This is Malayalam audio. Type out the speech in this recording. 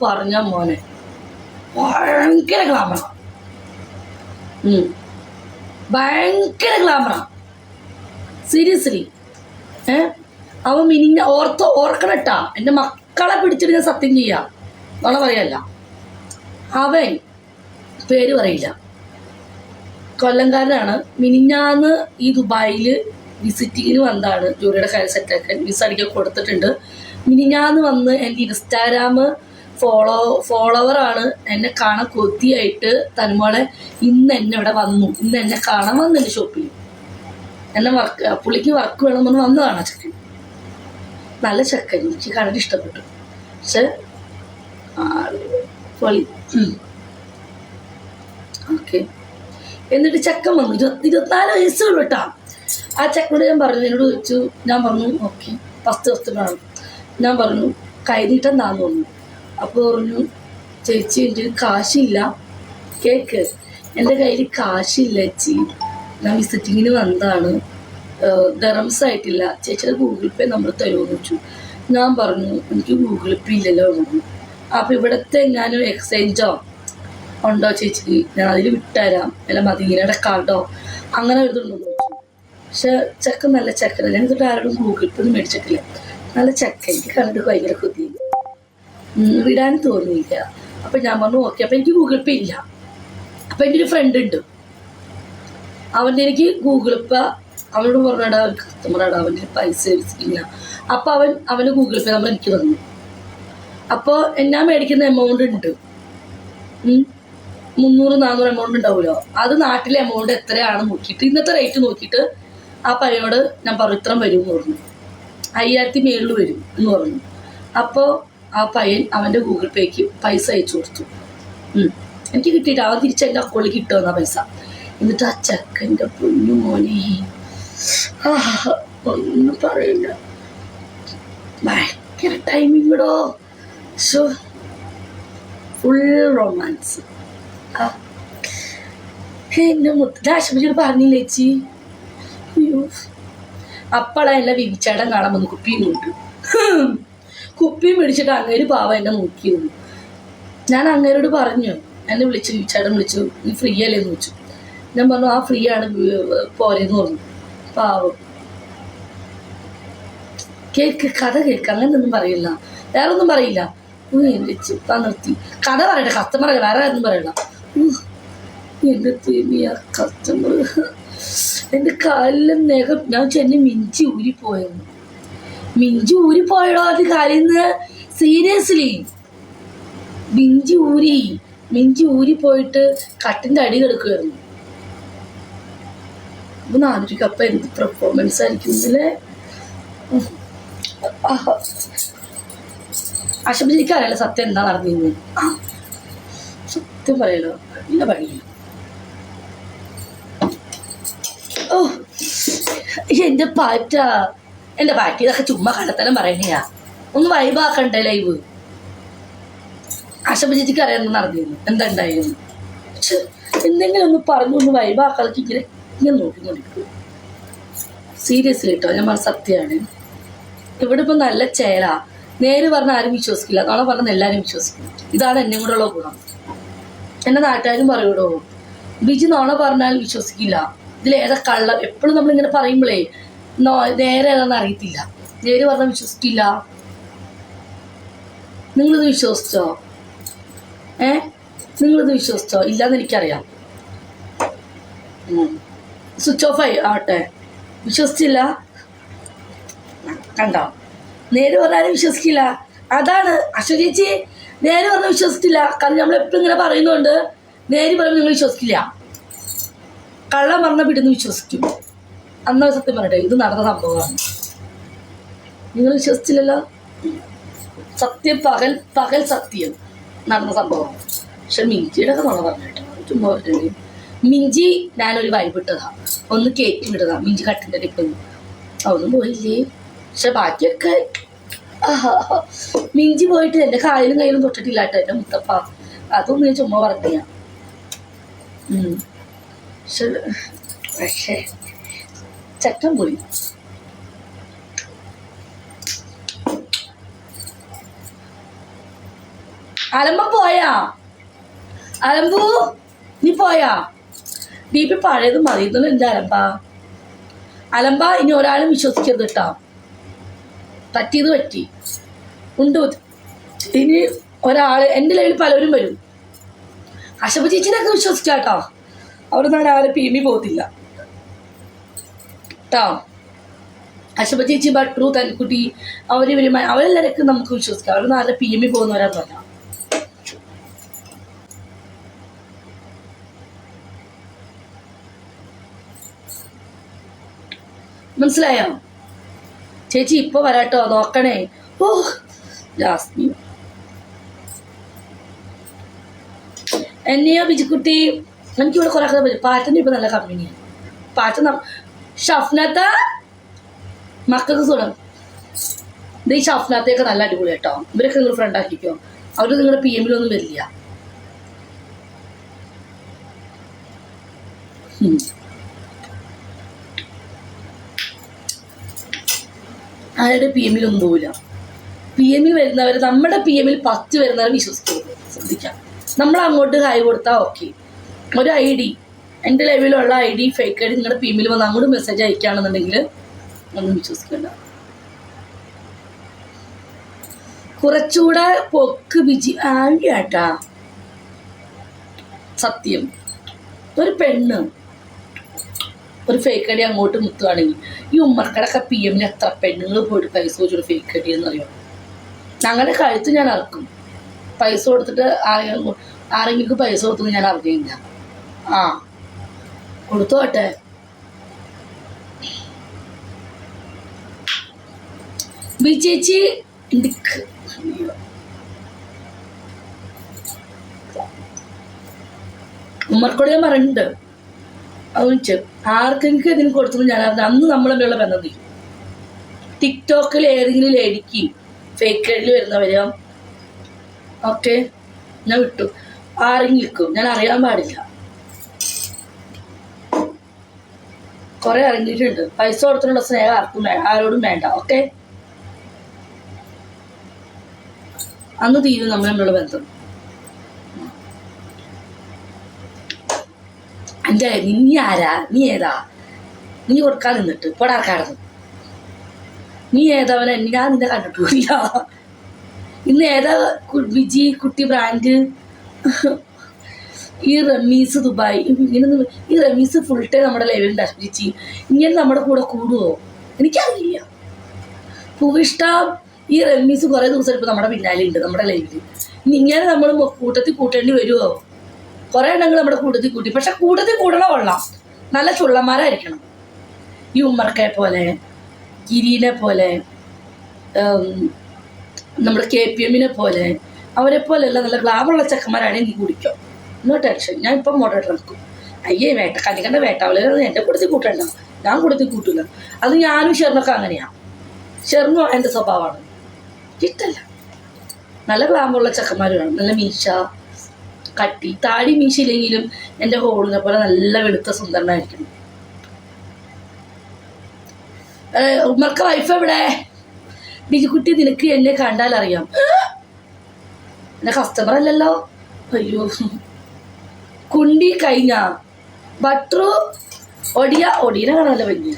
പറഞ്ഞ മോനെ ഭയങ്കര ഗ്ലാമറ, ഭയങ്കര ഗ്ലാമറ സീരിയസ്ലി. അവൻ മിനിഞ്ഞ ഓർക്കണട്ടാ, എൻ്റെ മക്കളെ പിടിച്ചിട്ട് ഞാൻ സത്യം ചെയ്യാം, നോളെ പറയല്ല. അവൻ പേര് പറയില്ല, കൊല്ലംകാരനാണ്. മിനിഞ്ഞാന്ന് ഈ ദുബായിൽ വിസിറ്റിങ്ങിന് വന്നതാണ്, ജോലിയുടെ കാര്യം സെറ്റാക്കാൻ വിസ അടിക്കാൻ കൊടുത്തിട്ടുണ്ട്. മിനിഞ്ഞാന്ന് വന്ന് എൻ്റെ ഇൻസ്റ്റാഗ്രാം ഫോളോവറാണ്. എന്നെ കാണാൻ കൊതിയായിട്ട് തന്മോളെ ഇന്ന് എന്നെ ഇവിടെ വന്നു, ഇന്ന് എന്നെ കാണാൻ വന്നു എൻ്റെ ഷോപ്പിൽ. എന്നെ പുള്ളിക്ക് വർക്ക് വേണമെന്ന് വന്നതാണ് ചെക്കൻ. നല്ല ചെക്കൻ, എനിക്ക് കണ്ടിട്ട് ഇഷ്ടപ്പെട്ടു. പക്ഷെ പൊളി. ഓക്കെ, എന്നിട്ട് ചെക്കൻ വന്നു, 24 വയസ്സുള്ളൂ കേട്ടാ. ആ ചെക്കനോട് ഞാൻ പറഞ്ഞു, എന്നോട് ചോദിച്ചു. ഞാൻ പറഞ്ഞു ഓക്കെ, ഫസ്റ്റ് ദിവസത്തിനാണ്. ഞാൻ പറഞ്ഞു കൈനീട്ടെന്താന്ന് തോന്നുന്നു. അപ്പോൾ പറഞ്ഞു ചേച്ചി എൻ്റെ കാശില്ല. കേക്ക്, എൻ്റെ കയ്യിൽ കാശില്ല ചേച്ചി, ഞാൻ വിസിറ്റിങ്ങിന് വന്നതാണ്, ഡറംസ് ആയിട്ടില്ല, ചേച്ചിയുടെ ഗൂഗിൾ പേ നമ്പർ തരുമെന്ന് വെച്ചു. ഞാൻ പറഞ്ഞു എനിക്ക് ഗൂഗിൾ പേ ഇല്ലല്ലോ പറഞ്ഞു. അപ്പോൾ ഇവിടുത്തെ എങ്ങാനും എക്സ്ചേഞ്ചോ ഉണ്ടോ ചേച്ചിക്ക്, ഞാൻ അതിൽ വിട്ടുതരാം, അല്ല മദീനയുടെ കാർഡോ അങ്ങനെ ഇതുണ്ടോ എന്ന് ചോദിച്ചു. പക്ഷെ ചെക്കൻ നല്ല ചെക്കനല്ല, ഞാൻ എന്നിട്ട് ആരോടും ഗൂഗിൾ പേ ഒന്നും മേടിച്ചിട്ടില്ല. നല്ല ചെക്കൻ, എനിക്ക് കണ്ടിട്ട് ഭയങ്കര കൊതി, വിടാൻ തോന്നിയില്ല. അപ്പം ഞാൻ പറഞ്ഞു ഓക്കെ. അപ്പം എനിക്ക് ഗൂഗിൾ പേ ഇല്ല. അപ്പം എൻ്റെ ഒരു ഫ്രണ്ട് ഉണ്ട്, അവൻ്റെ എനിക്ക് ഗൂഗിൾ പേ, അവനോട് പറഞ്ഞാടാ ഒരു കസ്റ്റമറാടാ, അവൻ്റെ പൈസ ഇല്ല. അപ്പോൾ അവന് ഗൂഗിൾ പേ നമ്പർ എനിക്ക് തന്നു. അപ്പോൾ ഞാൻ മേടിക്കുന്ന എമൗണ്ട് ഉണ്ട്, 300-400 എമൗണ്ട് ഉണ്ടാവുമല്ലോ, അത് നാട്ടിലെ എമൗണ്ട് എത്രയാണ് നോക്കിയിട്ട്, ഇന്നത്തെ റേറ്റ് നോക്കിയിട്ട് ആ പയ്യനോട് ഞാൻ പറഞ്ഞു ഇത്രയും വരും എന്ന് പറഞ്ഞു, 5000 മേളിൽ വരും എന്ന് പറഞ്ഞു. അപ്പോൾ ആ പയ്യൻ അവൻ്റെ ഗൂഗിൾ പേക്ക് പൈസ അയച്ചു കൊടുത്തു. എനിക്ക് കിട്ടിയിട്ട് അവൻ തിരിച്ച് എൻ്റെ അക്കൗണ്ടിൽ കിട്ടുമെന്ന പൈസ. എന്നിട്ട് ആ ചെക്കൻ്റെ പൊന്നു മോനെ ഒന്നും പറയില്ല, ഭയങ്കര ടൈമിങ്ങടോ. So full romance. എൻ്റെ മുത്തശ്ശിയോട് പറഞ്ഞില്ല ചേച്ചി. അയ്യോ, അപ്പോഴാ എന്നെ വിരിച്ചേട്ടൻ കാണാൻ വന്നു, കുപ്പിയും കൊണ്ട് കുപ്പിയും പിടിച്ചിട്ട് അങ്ങേര് പാവ എന്നെ നോക്കിയിരുന്നു. ഞാൻ അങ്ങേരോട് പറഞ്ഞു, എന്നെ വിളിച്ചു, വിരിച്ചേട്ടൻ വിളിച്ചു, നീ ഫ്രീ അല്ലേ എന്ന് ചോദിച്ചു. ഞാൻ പറഞ്ഞു ആ ഫ്രീ ആണ് പോരെന്ന് പറഞ്ഞു. പാവം കേക്ക്, കഥ കേക്ക്, അങ്ങനെയൊന്നും പറയില്ല, വേറെ ഒന്നും പറയില്ല. നിർത്തി കഥ പറയട്ടെ, കസ്റ്റമർ വേറെ ഒന്നും പറയണ്ട. എൻ്റെ തീമിയ കസ്റ്റമർ എൻ്റെ കാലിലും നഖം, ഞാൻ ചെന്നെ മിഞ്ചി ഊരിപ്പോയെന്ന്. മിഞ്ചി ഊരിപ്പോയടോ അത് കാലിന്ന്, സീരിയസ്ലി മിഞ്ചി ഊരിപ്പോയിട്ട് കട്ടിൻ്റെ അടി കിടക്കുമായിരുന്നു. അപ്പോൾ നാനൂറ്റി അപ്പം എന്ത് പെർഫോമൻസ് ആയിരിക്കും ഇതിലെ. ആശുപത്രിക്കറിയാലോ സത്യം എന്താ നടന്നിരുന്നത്. സത്യം പറയലോ, നല്ല പണിയില്ല. ഓ എൻ്റെ പാറ്റ ഇതൊക്കെ ചുമ്മാ കടത്തരം പറയണയാ, ഒന്ന് വൈബാക്കണ്ടേ ലൈവ്. ആശുപത്രിക്ക് അറിയാൻ നടന്നിരുന്നു, എന്താ ഉണ്ടായിരുന്നു. പക്ഷെ എന്തെങ്കിലും ഒന്ന് പറഞ്ഞു ഒന്ന് വൈബാക്കാൾക്ക് ഇങ്ങനെ നോക്കിക്കൊണ്ടിരിക്കും. സീരിയസ്ലി കേട്ടോ, ഞാൻ സത്യമാണ്. ഇവിടെ ഇപ്പം നല്ല ചേല, നേര് പറഞ്ഞാൽ ആരും വിശ്വസിക്കില്ല, നാളെ പറഞ്ഞാൽ എല്ലാവരും വിശ്വസിക്കും. ഇതാണ് എന്നെ കൂടെയുള്ള ഗുണം. എൻ്റെ നാട്ടുകാരും പറയൂടോ ബിജി നാളെ പറഞ്ഞാൽ വിശ്വസിക്കില്ല, ഇതിലേതാ കള്ളം. എപ്പോഴും നമ്മളിങ്ങനെ പറയുമ്പോഴേ നേരെ ഏതാണെന്ന് അറിയത്തില്ല, നേര് പറഞ്ഞാൽ വിശ്വസിക്കില്ല. നിങ്ങളിത് വിശ്വസിച്ചോ? നിങ്ങളിത് വിശ്വസിച്ചോ? ഇല്ലാന്ന് എനിക്കറിയാം. സ്വിച്ച് ഓഫ് ആവട്ടെ, വിശ്വസിച്ചില്ല കണ്ടോ. നേര് പറഞ്ഞാലും വിശ്വസിക്കില്ല, അതാണ് അശ്വതി ചേച്ചി. നേര് പറഞ്ഞാൽ വിശ്വസിക്കില്ല, കാരണം നമ്മളെപ്പോഴും ഇങ്ങനെ പറയുന്നുണ്ട്. നേര് പറയുമ്പോൾ നിങ്ങൾ വിശ്വസിക്കില്ല, കള്ളം പറഞ്ഞാൽ വിടുന്ന് വിശ്വസിക്കും. അന്ന് സത്യം പറയട്ടെ, ഇത് നടന്ന സംഭവമാണ്, നിങ്ങൾ വിശ്വസിച്ചില്ലല്ലോ. സത്യം പകൽ സത്യം നടന്ന സംഭവമാണ്. പക്ഷെ മിഞ്ചിയുടെ ഒക്കെ നുണ പറഞ്ഞിട്ടോ, ചുമ്മാ പറഞ്ഞില്ലേ. മിഞ്ചി ഞാനൊരു വൈബ് ഇട്ടതാ, ഒന്ന് കയറ്റി വിട്ടതാ, മിഞ്ചി കട്ടിൻ്റെ ടിപ്പ് അതൊന്നും പോയില്ലേ. പക്ഷെ ബാക്കിയൊക്കെ മിഞ്ചി പോയിട്ട് എൻ്റെ കാലിലും കയ്യിലും തൊട്ടിട്ടില്ല കേട്ടോ എൻ്റെ മുത്തപ്പ, അതൊന്നും ഞാൻ ചുമ്മാ പറഞ്ഞ. പക്ഷേ ചട്ടം പോയി. അലമ്പ പോയാ? അലമ്പു നീ പോയാ? DP പഴയത് മതി. ഇതൊന്നും എൻ്റെ അലമ്പ. ഇനി ഒരാളും വിശ്വസിക്കരുത് കേട്ടോ. പറ്റിയത് പറ്റി ഉണ്ട്. ഇനി ഒരാൾ എൻ്റെ ലൈവിൽ പലരും വരും. അശബ ചേച്ചിനൊക്കെ വിശ്വസിക്കാം കേട്ടോ. അവിടെ ആരും PMI പോകത്തില്ല കേട്ടോ. അശബ ചേച്ചി, ബട്രു, തനിക്കുട്ടി, അവരെല്ലാവരും നമുക്ക് വിശ്വസിക്കാം. അവർ നാളെ PMI പോകുന്നവരാന്ന് പറഞ്ഞാൽ. മനസ്സിലായോ ചേച്ചി? ഇപ്പൊ വരാട്ടോ, നോക്കണേ. ഓ ജാസ്മി, എന്നെയോ ബിജുക്കുട്ടി, എനിക്കിവിടെ കുറെ പറ്റും. പാറ്റൻ്റെ ഇപ്പൊ നല്ല കമ്പനിയാണ്. പാറ്റ ഷഫ്നത്ത മക്കൾക്ക് സുഖം. ഇത് ഈ ഷഫ്നത്തെയൊക്കെ നല്ല അടിപൊളി കേട്ടോ. ഇവരൊക്കെ നിങ്ങൾ ഫ്രണ്ട് ആക്കിക്കോ. അവർ നിങ്ങളുടെ PMIലൊന്നും വരില്ല. ആരുടെ PMIലൊന്നും പോവില്ല. PMI വരുന്നവർ, നമ്മുടെ PMIൽ 10 വരുന്നവർ വിശ്വസിക്കരുത്. ശ്രദ്ധിക്കാം. നമ്മൾ അങ്ങോട്ട് കൈ കൊടുത്താൽ ഓക്കെ. ഒരു ID, എൻ്റെ ലെവലിലുള്ള ID ഫേക്ക് ID നിങ്ങളുടെ PMIൽ വന്ന് അങ്ങോട്ട് മെസ്സേജ് അയക്കുകയാണെന്നുണ്ടെങ്കിൽ ഒന്നും വിശ്വസിക്കണ്ട. കുറച്ചുകൂടെ പൊക്ക് ബിജി ആട്ടാ. സത്യം, ഒരു പെണ്ണ് ഒരു ഫേക്ക് ID അങ്ങോട്ട് മുത്തുകയാണെങ്കിൽ ഈ ഉമ്മർക്കടൊക്കെ PMIൽ എത്ര പെണ്ണുങ്ങൾ പോയിട്ട് പൈസ വെച്ചിട്ട് ഫേക്ക് ID എന്നറിയാം. അങ്ങനെ കഴുത്ത് ഞാൻ ഇറക്കും. പൈസ കൊടുത്തിട്ട് ആരെങ്കിലും പൈസ കൊടുത്തു ഞാൻ അറിയില്ല. ആ കൊടുത്തോട്ടെ. ബിജേച്ചി ഉമ്മർക്കോട് ഞാൻ പറഞ്ഞിട്ടുണ്ട്. അത് ആർക്കെങ്കിലും ഇതിന് കൊടുത്തു ഞാൻ അന്ന് നമ്മളെന്നുള്ള ബന്ധം തീരും. ടിക്ടോക്കിൽ ഏതെങ്കിലും ലേഡിക്ക് ഫേക്ക് ഐഡിയിൽ വരുന്നവരോ ഓക്കെ ഞാൻ വിട്ടു. ആരെങ്കിലും ഞാൻ അറിയാൻ പാടില്ല. കുറെ ഇറങ്ങിയിട്ടുണ്ട്. പൈസ കൊടുത്തിട്ടുള്ള സ്നേഹം ആർക്കും ആരോടും വേണ്ട. ഓക്കെ, അന്ന് തീരും നമ്മളുള്ള ബന്ധം. എൻ്റെ നീ ആരാ? നീ ഏതാ? നീ കൊടുക്കാൻ നിന്നിട്ട് പൊടാർക്കാടുന്നു. നീ ഏതാവനെ? ഞാൻ നിന്നെ കണ്ടിട്ടില്ല. ഇന്ന് ഏതാ വിജി കുട്ടി ബ്രാൻഡ്? ഈ റമീസ് ദുബായ് ഇങ്ങനെ. ഈ റമീസ് ഫുൾ ടൈം നമ്മുടെ ലൈവിലുണ്ട്. അശ്വിച്ചി ഇങ്ങനെ നമ്മുടെ കൂടെ കൂടുവോ? എനിക്കറിയില്ല. പൂവിഷ്ട ഈ റമീസ് കുറേ ദിവസം ഇപ്പോൾ നമ്മുടെ പിന്നാലെയുണ്ട് നമ്മുടെ ലൈവിൽ. ഇങ്ങനെ നമ്മൾ കൂട്ടത്തിൽ കൂട്ടേണ്ടി വരുമോ? കുറേ എണ്ണങ്ങൾ നമ്മുടെ കൂട്ടത്തിൽ കൂട്ടി. പക്ഷെ കൂട്ടത്തിൽ കൂടണ കൊള്ളാം, നല്ല ചുള്ളന്മാരായിരിക്കണം. ഈ ഉമ്മർക്കയെ പോലെ, ഗിരീനെ പോലെ, നമ്മുടെ KPMനെ പോലെ, അവരെ പോലെയല്ല നല്ല ഗ്ലാമുള്ള ചെക്കന്മാരാണെങ്കിൽ നീ കുടിക്കോ. No tension. ഞാൻ ഇപ്പം മോഡറേറ്റർ നിൽക്കും. അയ്യേ വേട്ട കണികണ്ട വേട്ടാവളെ എൻ്റെ കൂട്ടത്തിൽ കൂട്ടണ്ട. ഞാൻ കൂട്ടത്തിൽ കൂട്ടില്ല. അത് ഞാനും ഷെറിനൊക്കെ അങ്ങനെയാണ്. ഷെറിനും എൻ്റെ സ്വഭാവമാണ്. ഇഷ്ടല്ല. നല്ല ഗ്ലാമുള്ള ചെക്കന്മാർ വേണം. നല്ല മീശ കട്ടി, താടി മീശയില്ലെങ്കിലും എൻ്റെ ഹോളിനെ പോലെ നല്ല വെളുത്ത സുന്ദരനായിരിക്കണം. ഉമ്മർക്ക വൈഫ് എവിടെ? ബിജുക്കുട്ടി, നിനക്ക് എന്നെ കണ്ടാൽ അറിയാം. എന്നെ കസ്റ്റമർ അല്ലല്ലോ. അയ്യോ, കുണ്ടി കഴിഞ്ഞ ബട്രു ഒടിയ ഒടീനെ കാണാനല്ല ഭംഗിയ.